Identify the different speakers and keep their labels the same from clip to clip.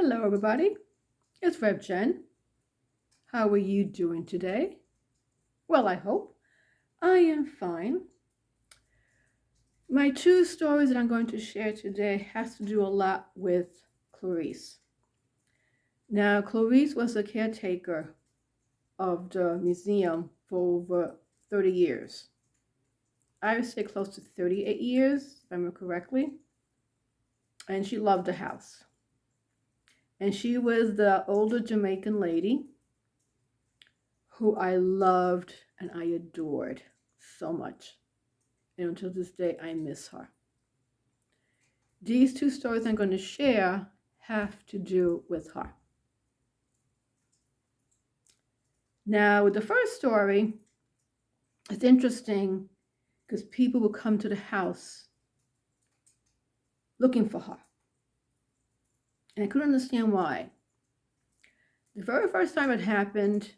Speaker 1: Hello, everybody. It's Rev Jen. How are you doing today? Well, I hope. I am fine. My two stories that I'm going to share today has to do a lot with Clarice. Now, Clarice was a caretaker of the museum for over 30 years. I would say close to 38 years, if I remember correctly. And she loved the house. And she was the older Jamaican lady who I loved and I adored so much. And until this day, I miss her. These two stories I'm going to share have to do with her. Now, with the first story, it's interesting because people will come to the house looking for her. And I couldn't understand why. The very first time it happened,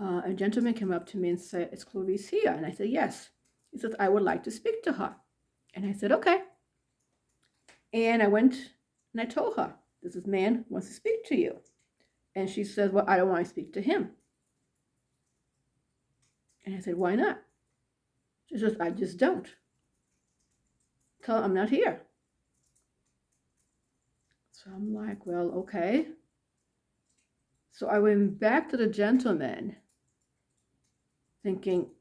Speaker 1: a gentleman came up to me and said, "Is Clarice here?" And I said, "Yes." He said, "I would like to speak to her." And I said, "Okay." And I went and I told her, "This man wants to speak to you." And she said, "Well, I don't want to speak to him." And I said, "Why not?" She says, "I just don't. Tell her I'm not here." So I'm like, "Well, okay." So I went back to the gentleman thinking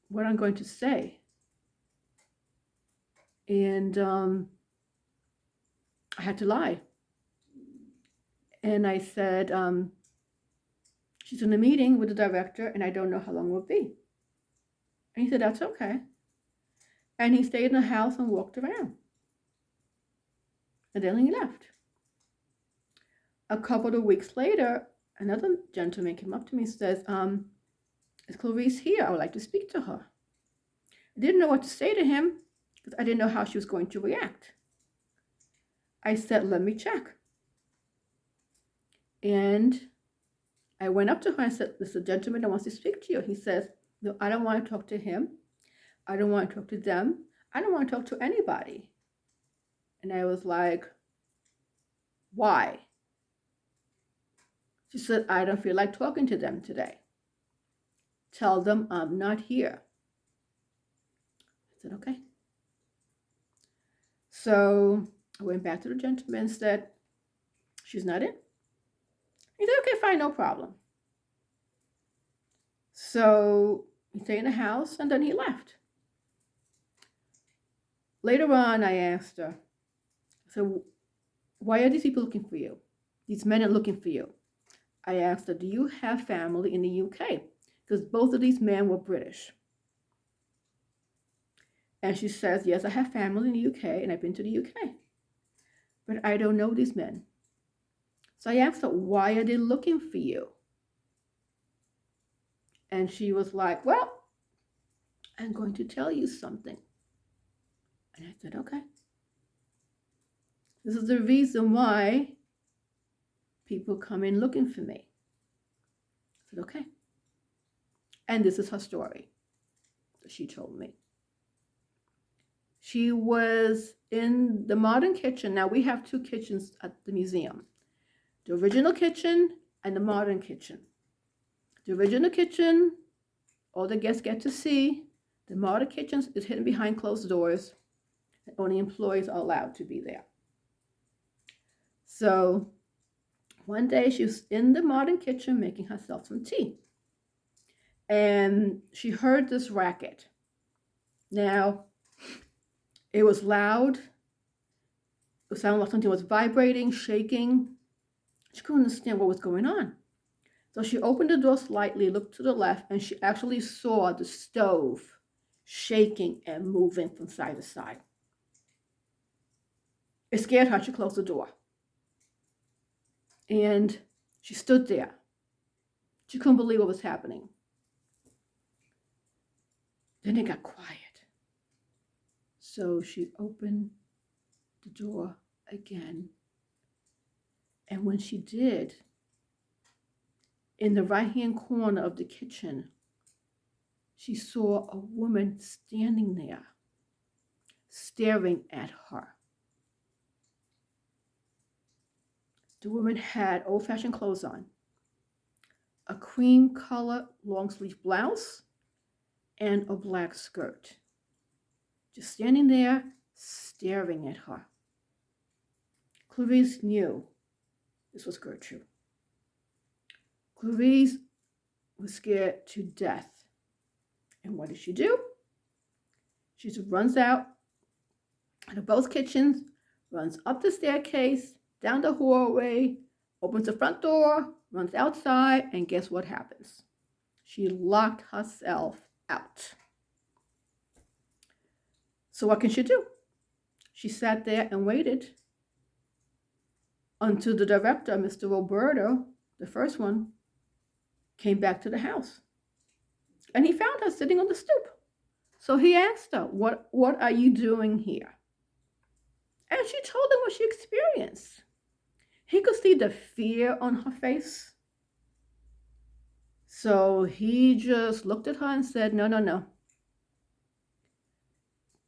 Speaker 1: what I'm going to say. And I had to lie. And I said, "She's in a meeting with the director and I don't know how long it will be." And he said, "That's okay." And he stayed in the house and walked around. And then he left. A couple of weeks later, another gentleman came up to me and says, "Is Clarice here? I would like to speak to her." I didn't know what to say to him because I didn't know how she was going to react. I said, "Let me check." And I went up to her and said, "This is a gentleman that wants to speak to you." He says, "No, I don't want to talk to him. I don't want to talk to them. I don't want to talk to anybody." And I was like, "Why?" She said, "I don't feel like talking to them today. Tell them I'm not here." I said, "Okay." So I went back to the gentleman and said, "She's not in." He said, "Okay, fine, no problem." So he stayed in the house and then he left. Later on, I asked her, "So why are these people looking for you? These men are looking for you." I asked her, "Do you have family in the UK?" Because both of these men were British. And she says, "Yes, I have family in the UK and I've been to the UK. But I don't know these men." So I asked her, "Why are they looking for you?" And she was like, "Well, I'm going to tell you something." And I said, "Okay. This is the reason why people come in looking for me." I said, "Okay." And this is her story that she told me. She was in the modern kitchen. Now we have two kitchens at the museum. The original kitchen and the modern kitchen. The original kitchen, all the guests get to see. The modern kitchen is hidden behind closed doors. And only employees are allowed to be there. So one day she was in the modern kitchen making herself some tea. And she heard this racket. Now, it was loud. It sounded like something was vibrating, shaking. She couldn't understand what was going on. So she opened the door slightly, looked to the left, and she actually saw the stove shaking and moving from side to side. It scared her. She closed the door. And she stood there. She couldn't believe what was happening. Then it got quiet. So she opened the door again. And when she did, in the right-hand corner of the kitchen, she saw a woman standing there, staring at her. The woman had old-fashioned clothes on, a cream color long sleeve blouse, and a black skirt. Just standing there, staring at her. Clarice knew this was Gertrude. Clarice was scared to death. And what did she do? She just runs out of both kitchens, runs up the staircase, down the hallway, opens the front door, runs outside, and guess what happens? She locked herself out. So what can she do? She sat there and waited until the director, Mr. Roberto, the first one, came back to the house. And he found her sitting on the stoop. So he asked her, what are you doing here? And she told him what she experienced. He could see the fear on her face. So he just looked at her and said, no, no, no.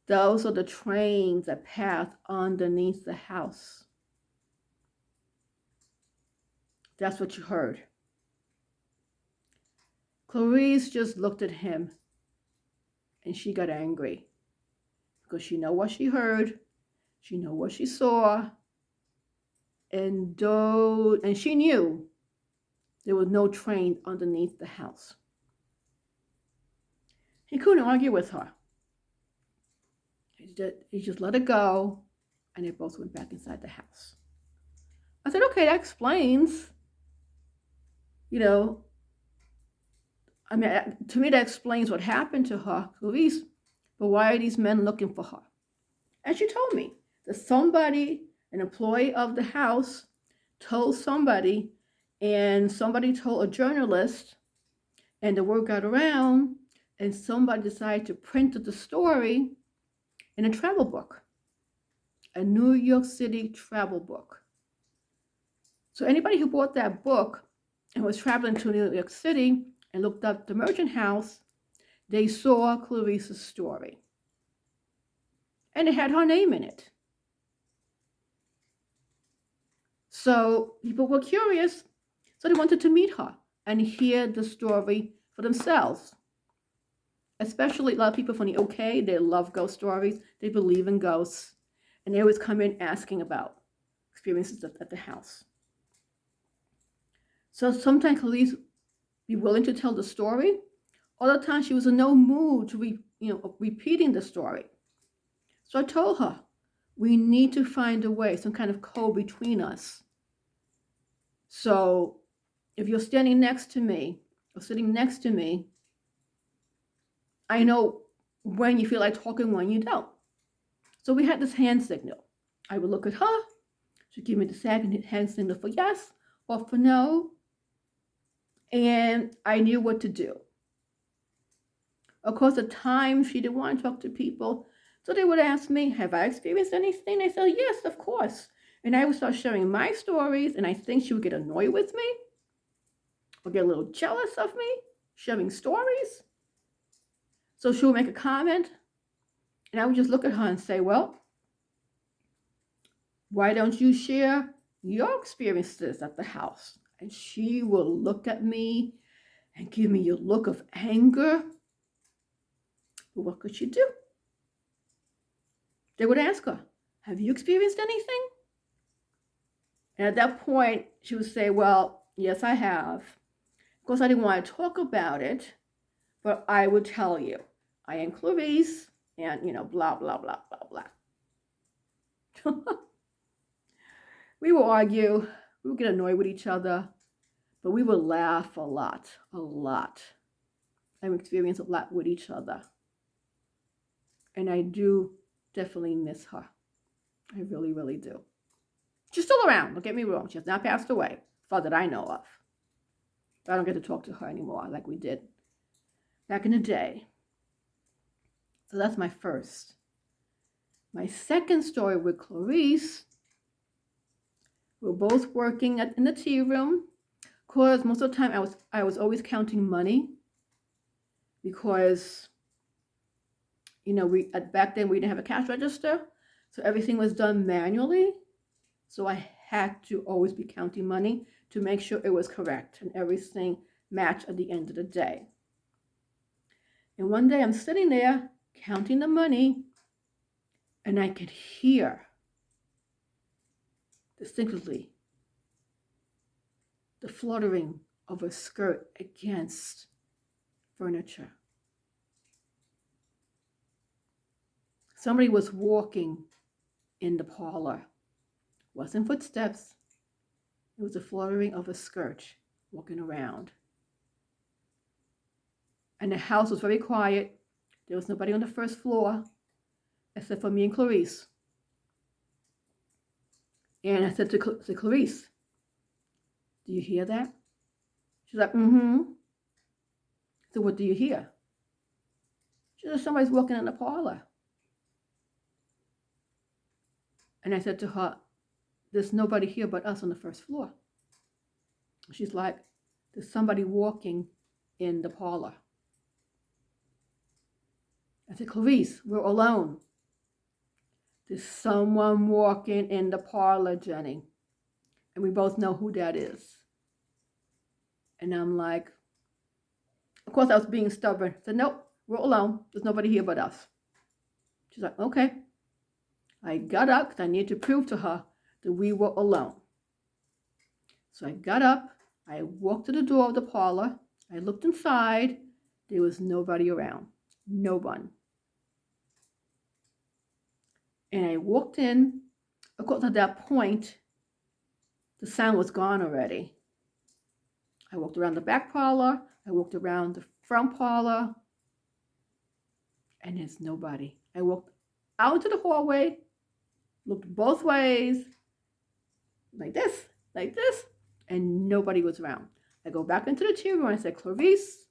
Speaker 1: Those are the trains that pass underneath the house. That's what you heard. Clarice just looked at him and she got angry because she knew what she heard, she knew what she saw, and she knew there was no train underneath the house. He couldn't argue with her. He just let it go, and they both went back inside the house. I said, okay, that explains, to me that explains what happened to her, Clarice, but why are these men looking for her? And she told me that somebody, an employee of the house, told somebody, and somebody told a journalist, and the word got around, and somebody decided to print the story in a travel book, a New York City travel book. So anybody who bought that book and was traveling to New York City and looked up the Merchant House, they saw Clarice's story. And it had her name in it. So people were curious, so they wanted to meet her and hear the story for themselves. Especially a lot of people from the UK, they love ghost stories. They believe in ghosts. And they always come in asking about experiences at the house. So sometimes Clarice be willing to tell the story. Other times she was in no mood to repeating the story. So I told her, we need to find a way, some kind of code between us. So if you're standing next to me or sitting next to me, I know when you feel like talking, when you don't. So we had this hand signal. I would look at her. She'd give me the hand signal for yes or for no. And I knew what to do. Of course, at times she didn't want to talk to people. So they would ask me, have I experienced anything? I said, yes, of course. And I would start sharing my stories. And I think she would get annoyed with me or get a little jealous of me sharing stories. So she would make a comment, and I would just look at her and say, well, why don't you share your experiences at the house? And she will look at me and give me a look of anger. But what could she do? They would ask her, have you experienced anything? And at that point, she would say, well, yes, I have. Of course, I didn't want to talk about it, but I would tell you. I am Clarice, and, blah, blah, blah, blah, blah. We would argue, we would get annoyed with each other, but we would laugh a lot. I've experienced a lot with each other. And I do definitely miss her. I really, really do. She's still around, don't get me wrong. She has not passed away, far that I know of. But I don't get to talk to her anymore like we did back in the day. So that's my first. My second story with Clarice, we're both working in the tea room. Of course, most of the time I was always counting money because, back then we didn't have a cash register, so everything was done manually. So I had to always be counting money to make sure it was correct and everything matched at the end of the day. And one day I'm sitting there counting the money, and I could hear distinctly the fluttering of a skirt against furniture. Somebody was walking in the parlor. It wasn't footsteps. It was the fluttering of a skirt walking around. And the house was very quiet. There was nobody on the first floor except for me and Clarice. And I said to Clarice, do you hear that? She's like, mm-hmm. So what do you hear? She said, somebody's walking in the parlor. And I said to her, there's nobody here but us on the first floor. She's like, there's somebody walking in the parlor. I said, Clarice, we're alone. There's someone walking in the parlor, Jenny. And we both know who that is. And I'm like, of course I was being stubborn. I said, nope, we're alone. There's nobody here but us. She's like, okay. I got up because I needed to prove to her that we were alone. So I got up. I walked to the door of the parlor. I looked inside. There was nobody around. No one. And I walked in. Of course, at that point, the sound was gone already. I walked around the back parlor. I walked around the front parlor. And there's nobody. I walked out into the hallway, looked both ways, like this, and nobody was around. I go back into the tea room and I said, Clarice,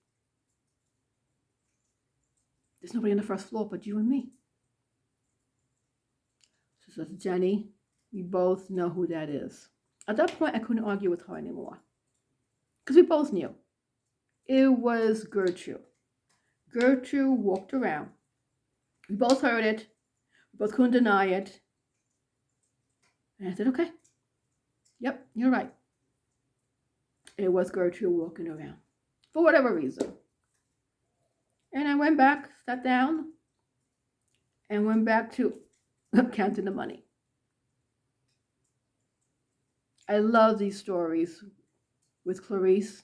Speaker 1: there's nobody on the first floor but you and me. She says, Jenny, we both know who that is. At that point, I couldn't argue with her anymore because we both knew. It was Gertrude. Gertrude walked around. We both heard it. We both couldn't deny it. And I said, okay. Yep, you're right. It was Gertrude walking around for whatever reason. And I went back, sat down, and went back to counting the money. I love these stories with Clarice.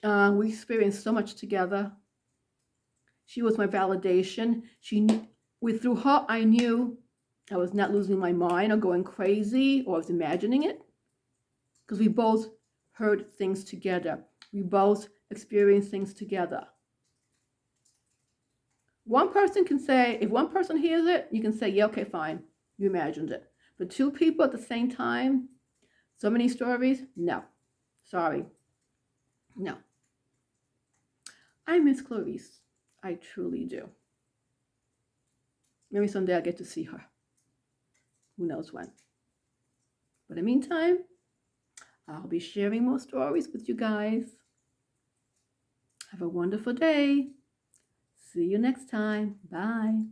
Speaker 1: We experienced so much together. She was my validation. Through her, I knew I was not losing my mind or going crazy or I was imagining it. Because we both heard things together. We both experienced things together. One person can say, if one person hears it, you can say, yeah, okay, fine. You imagined it. But two people at the same time, so many stories, no. Sorry. No. I miss Clarice. I truly do. Maybe someday I'll get to see her. Who knows when. But in the meantime, I'll be sharing more stories with you guys. Have a wonderful day. See you next time. Bye.